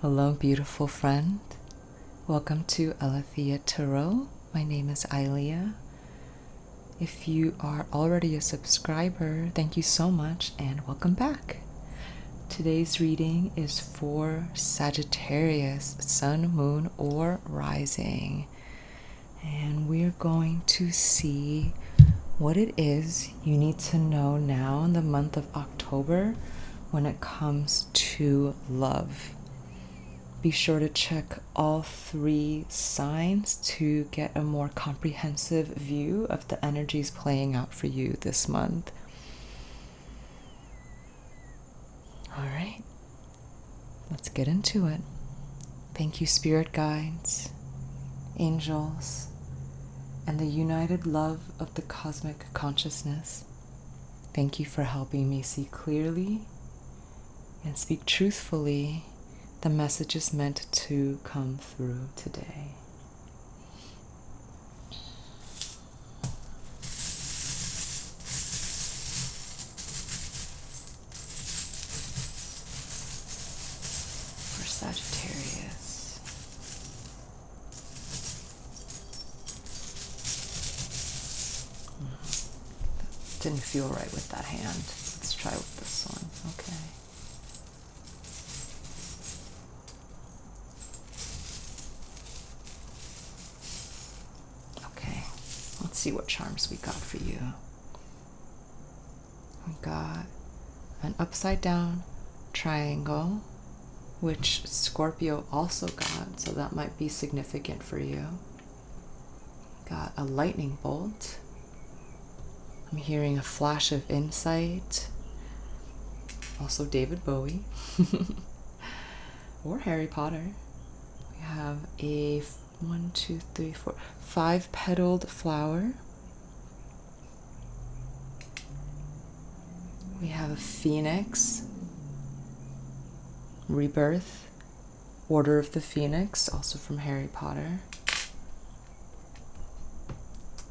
Hello, beautiful friend. Welcome to Aletheia Tarot. My name is Ailia. If you are already a subscriber, thank you so much and welcome back. Today's reading is for Sagittarius, Sun, Moon, or Rising. And we're going to see what it is you need to know now in the month of October when it comes to love. Be sure to check all 3 signs to get a more comprehensive view of the energies playing out for you this month. All right, let's get into it. Thank you, spirit guides, angels, and the united love of the cosmic consciousness. Thank you for helping me see clearly and speak truthfully the message is meant to come through today. For Sagittarius. That didn't feel right with that hand. Let's try with this one. Okay. Let's see what charms we got for you. We got an upside down triangle, which Scorpio also got, so that might be significant for you. Got a lightning bolt. I'm hearing a flash of insight. Also David Bowie. Or Harry Potter. We have a 5-petaled flower. We have a phoenix, rebirth, Order of the Phoenix, also from Harry Potter.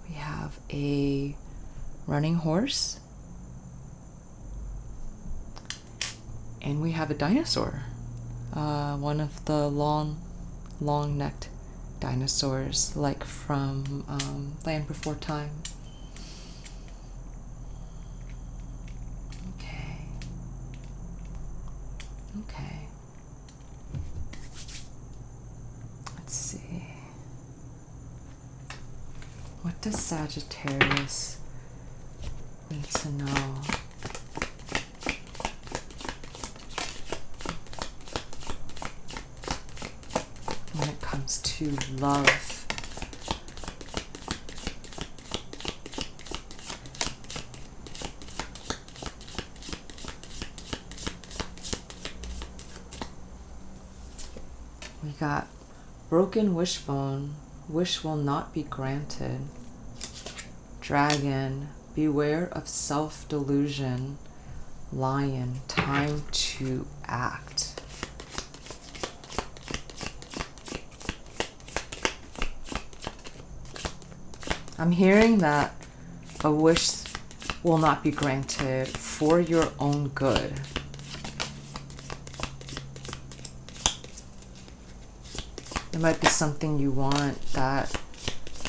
We have a running horse, and we have a dinosaur, one of the long-necked dinosaurs, like from Land Before Time. Okay. Let's see. What does Sagittarius need to know? When it comes to love. We got broken wishbone, wish will not be granted. Dragon, beware of self-delusion. Lion, time to act. I'm hearing that a wish will not be granted for your own good. It might be something you want that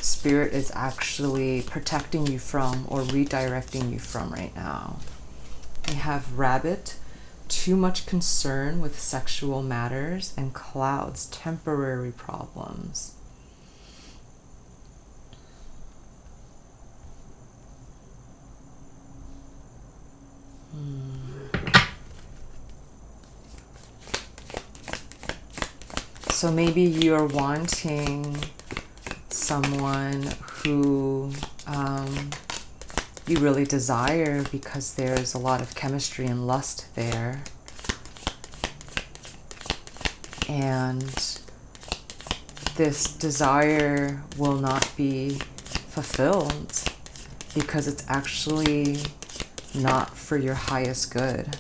spirit is actually protecting you from or redirecting you from right now. We have rabbit, too much concern with sexual matters, and clouds, temporary problems. So maybe you're wanting someone who you really desire because there's a lot of chemistry and lust there. And this desire will not be fulfilled because it's actually not for your highest good.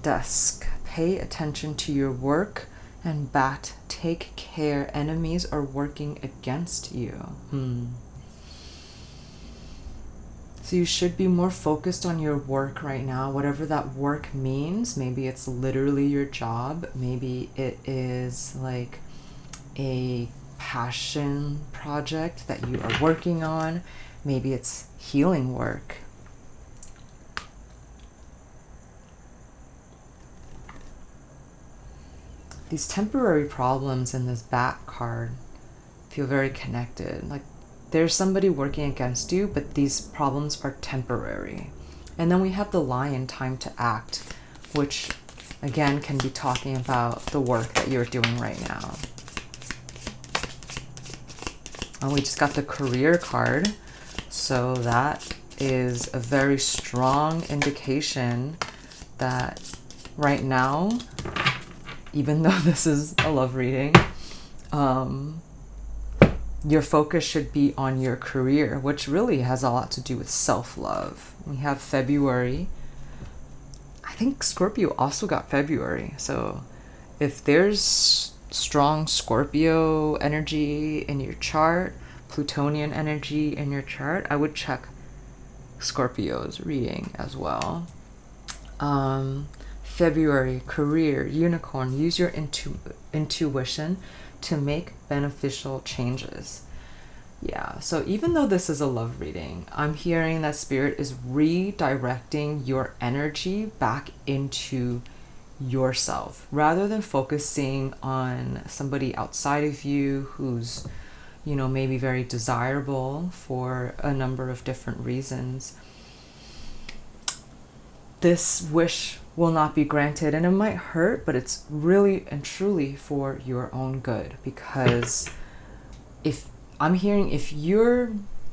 Dusk, pay attention to your work, and bat, take care, enemies are working against you. So you should be more focused on your work right now, whatever that work means. Maybe it's literally your job. Maybe it is like a passion project that you are working on. Maybe it's healing work. These temporary problems in this back card feel very connected. Like there's somebody working against you, but these problems are temporary. And then we have the Lion, time to act, which again can be talking about the work that you're doing right now. And we just got the career card. So that is a very strong indication that right now, even though this is a love reading, your focus should be on your career, which really has a lot to do with self-love. We have February. I think Scorpio also got February. So if there's strong Scorpio energy in your chart, Plutonian energy in your chart, I would check Scorpio's reading as well. February, career, unicorn, use your intuition to make beneficial changes. Yeah, so even though this is a love reading, I'm hearing that Spirit is redirecting your energy back into yourself rather than focusing on somebody outside of you who's, you know, maybe very desirable for a number of different reasons. This wish will not be granted, and it might hurt, but it's really and truly for your own good. Because if you're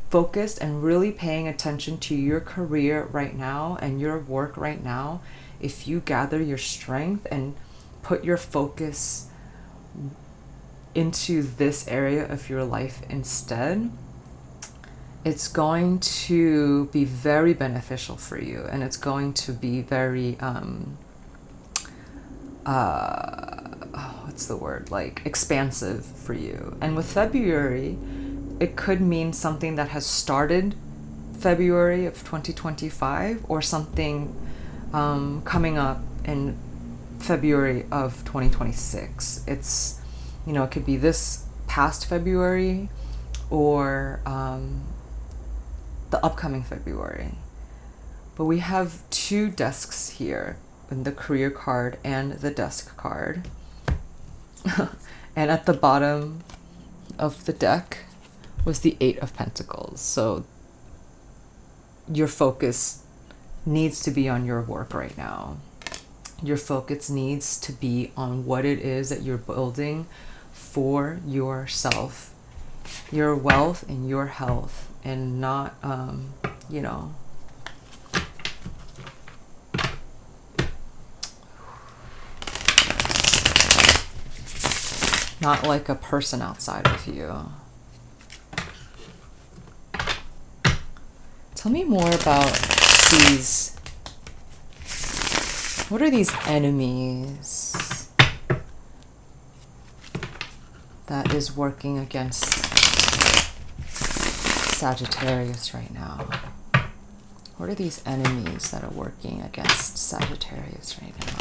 focused and really paying attention to your career right now and your work right now, if you gather your strength and put your focus into this area of your life instead, it's going to be very beneficial for you, and it's going to be very expansive for you. And with February, it could mean something that has started February of 2025, or something coming up in February of 2026. It's, you know, it could be this past February or the upcoming February. But we have two desks here, in the career card and the desk card. And at the bottom of the deck was the 8 of Pentacles. So your focus needs to be on your work right now. Your focus needs to be on what it is that you're building for yourself, your wealth and your health, and not, you know, not like a person outside of you. Tell me more about these. What are these enemies that is working against Sagittarius right now? What are these enemies that are working against Sagittarius right now?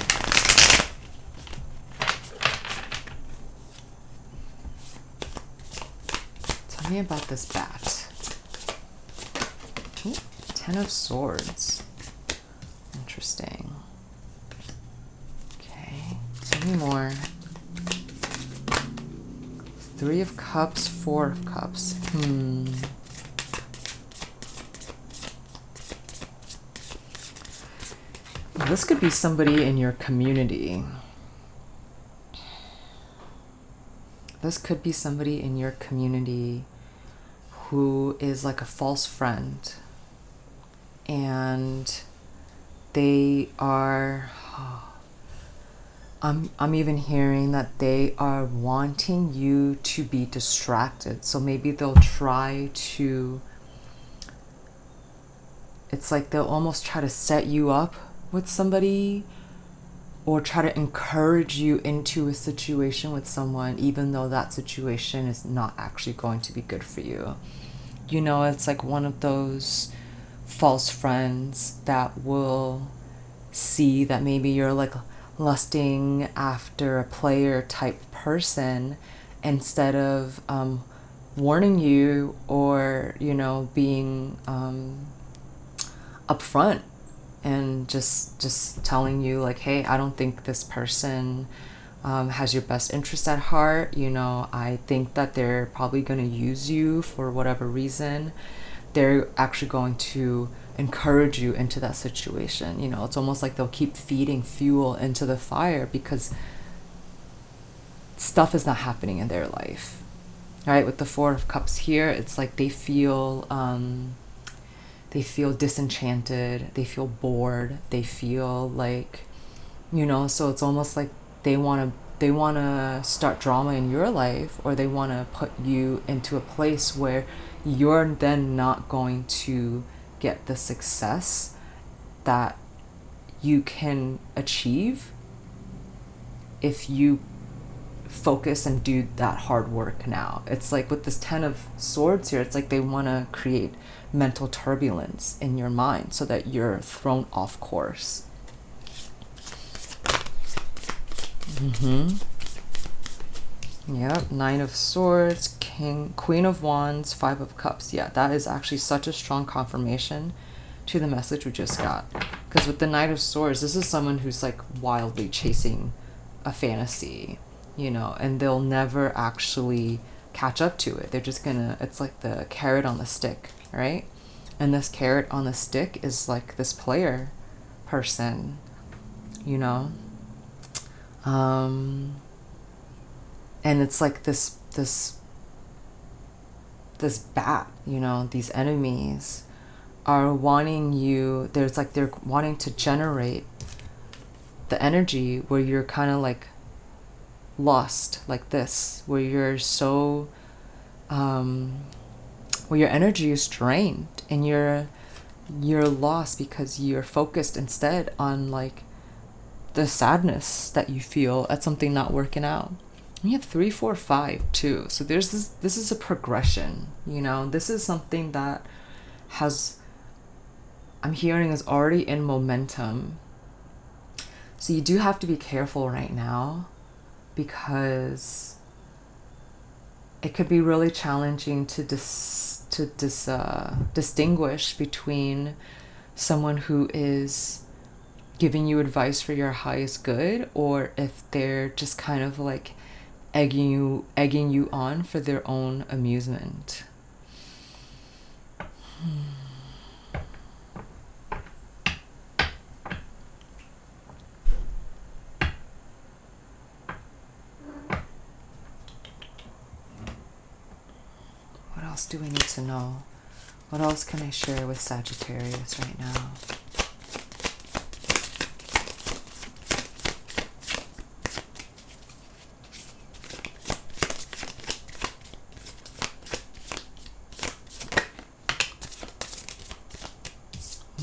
Tell me about this bat. Ooh, 10 of Swords. Interesting. Okay, tell me more. 3 of Cups, 4 of Cups. This could be somebody in your community. This could be somebody in your community who is like a false friend. And they are... I'm even hearing that they are wanting you to be distracted. So maybe they'll try to... It's like they'll almost try to set you up with somebody, or try to encourage you into a situation with someone, even though that situation is not actually going to be good for you. You know, it's like one of those false friends that will see that maybe you're like lusting after a player type person, instead of warning you, or being upfront and just telling you like, hey, I don't think this person has your best interest at heart. I think that they're probably going to use you for whatever reason. They're actually going to encourage you into that situation. It's almost like they'll keep feeding fuel into the fire, because stuff is not happening in their life. Right? With the Four of Cups here, it's like they feel disenchanted, they feel bored, they feel like, so it's almost like they want to start drama in your life, or they want to put you into a place where you're then not going to get the success that you can achieve if you focus and do that hard work now. It's like with this Ten of Swords here, it's like they want to create mental turbulence in your mind so that you're thrown off course. Yep, Nine of Swords, Queen of Wands, Five of Cups. Yeah, that is actually such a strong confirmation to the message we just got. Because with the Knight of Swords, this is someone who's like wildly chasing a fantasy, and they'll never actually catch up to it. They're just gonna, it's like the carrot on the stick, right? And this carrot on the stick is like this player person, and it's like this bat, these enemies are wanting you, they're wanting to generate the energy where you're kind of like lost, like this, where you're so where your energy is drained and you're lost because you're focused instead on like the sadness that you feel at something not working out. And you have 3, 4, 5 too. So there's this is a progression, this is something that I'm hearing is already in momentum. So you do have to be careful right now, because it could be really challenging to distinguish between someone who is giving you advice for your highest good, or if they're just kind of like egging you on for their own amusement. What else do we need to know? What else can I share with Sagittarius right now?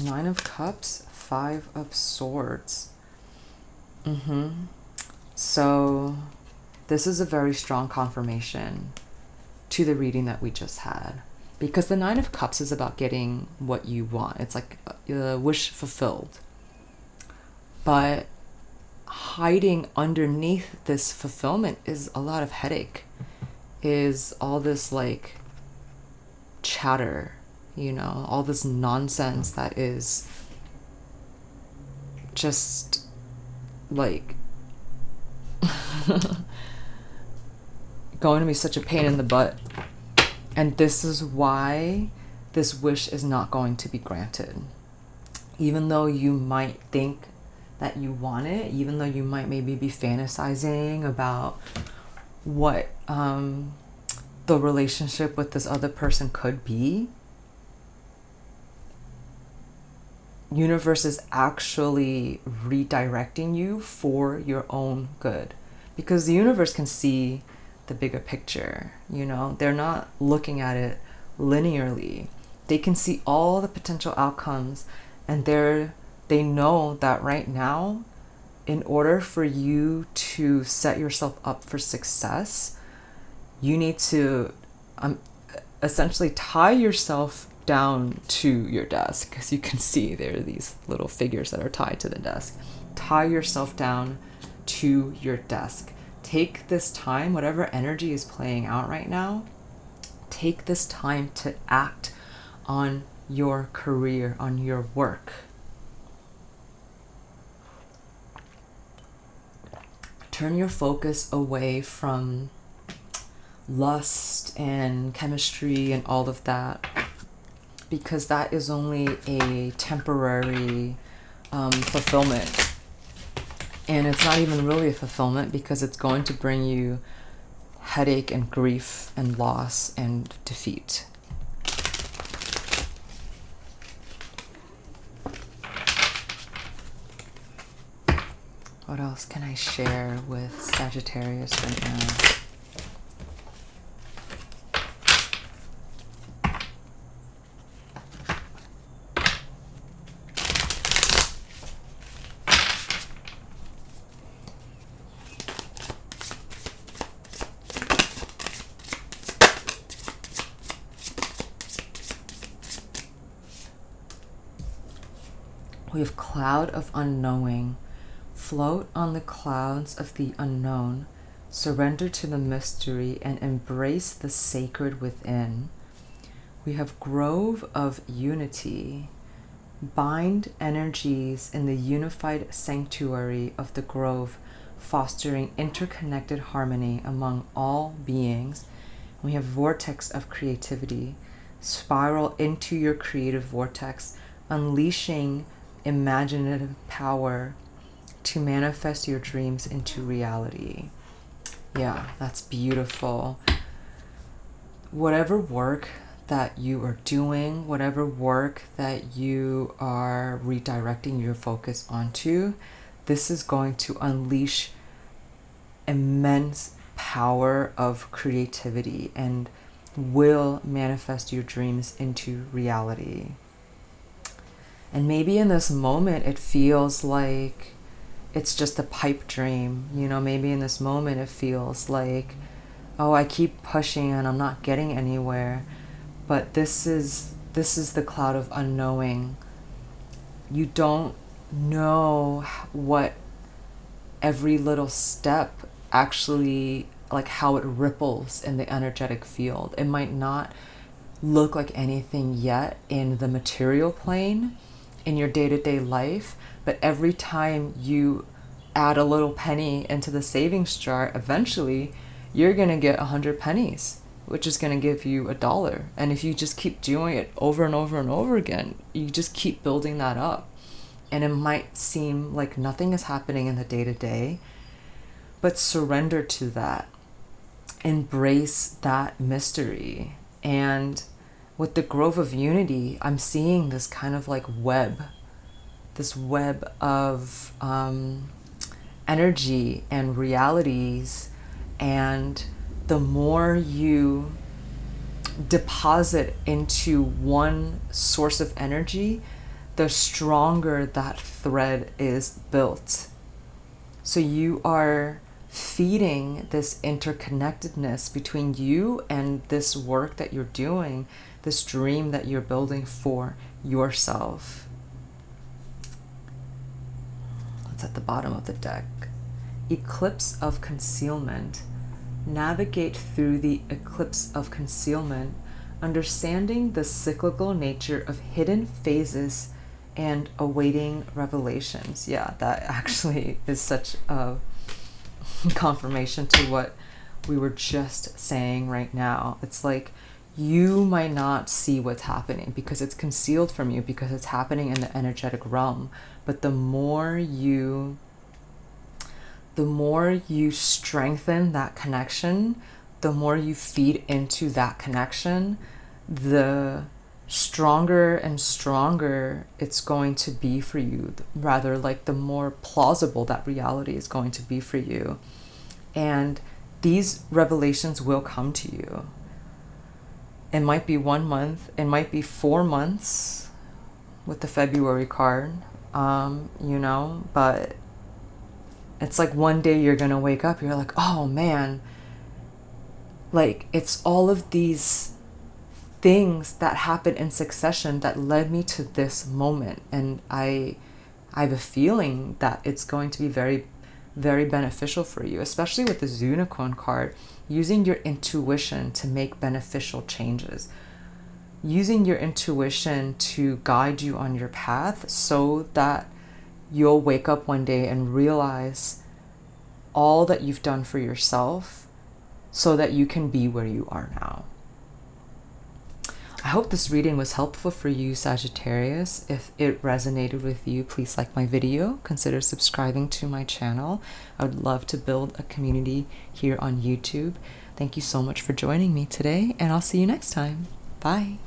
Nine of Cups, Five of Swords. So this is a very strong confirmation to the reading that we just had, because the Nine of Cups is about getting what you want. It's like a wish fulfilled. But hiding underneath this fulfillment is a lot of headache, is all this like chatter, all this nonsense that is just like going to be such a pain in the butt. And this is why this wish is not going to be granted. Even though you might think that you want it, even though you might maybe be fantasizing about what the relationship with this other person could be, universe is actually redirecting you for your own good, because the universe can see the bigger picture. They're not looking at it linearly. They can see all the potential outcomes, and they know that right now, in order for you to set yourself up for success, you need to essentially tie yourself down to your desk. As you can see, there are these little figures that are tied to the desk. Tie yourself down to your desk. Take this time, whatever energy is playing out right now, take this time to act on your career, on your work. Turn your focus away from lust and chemistry and all of that, because that is only a temporary fulfillment. And it's not even really a fulfillment, because it's going to bring you headache and grief and loss and defeat. What else can I share with Sagittarius right now? We have cloud of unknowing. Float on the clouds of the unknown. Surrender to the mystery and embrace the sacred within. We have grove of unity. Bind energies in the unified sanctuary of the grove, fostering interconnected harmony among all beings. We have vortex of creativity. Spiral into your creative vortex, unleashing imaginative power to manifest your dreams into reality. Yeah, that's beautiful. Whatever work that you are doing, whatever work that you are redirecting your focus onto, this is going to unleash immense power of creativity and will manifest your dreams into reality. And maybe in this moment it feels like it's just a pipe dream. You know, maybe in this moment it feels like, oh, I keep pushing and I'm not getting anywhere. But this is the cloud of unknowing. You don't know what every little step actually, like how it ripples in the energetic field. It might not look like anything yet in the material plane, in your day-to-day life, but every time you add a little penny into the savings jar, eventually you're going to get 100 pennies, which is going to give you $1. And if you just keep doing it over and over and over again, you just keep building that up. And it might seem like nothing is happening in the day-to-day, but surrender to that. Embrace that mystery. And with the Grove of Unity, I'm seeing this kind of like web, this web of energy and realities. And the more you deposit into one source of energy, the stronger that thread is built. So you are feeding this interconnectedness between you and this work that you're doing, this dream that you're building for yourself. That's at the bottom of the deck. Eclipse of concealment. Navigate through the eclipse of concealment, understanding the cyclical nature of hidden phases and awaiting revelations. Yeah, that actually is such a confirmation to what we were just saying right now. It's like you might not see what's happening because it's concealed from you, because it's happening in the energetic realm. But the more you strengthen that connection, the more you feed into that connection, the stronger and stronger it's going to be for you. Rather, like the more plausible that reality is going to be for you. And these revelations will come to you. It might be 1 month, it might be 4 months with the February card, but it's like one day you're gonna wake up, you're like, oh man, like it's all of these things that happened in succession that led me to this moment. And I have a feeling that it's going to be very, very beneficial for you, especially with this unicorn card, using your intuition to make beneficial changes, using your intuition to guide you on your path so that you'll wake up one day and realize all that you've done for yourself so that you can be where you are now. I hope this reading was helpful for you, Sagittarius. If it resonated with you, please like my video. Consider subscribing to my channel. I would love to build a community here on YouTube. Thank you so much for joining me today, and I'll see you next time. Bye.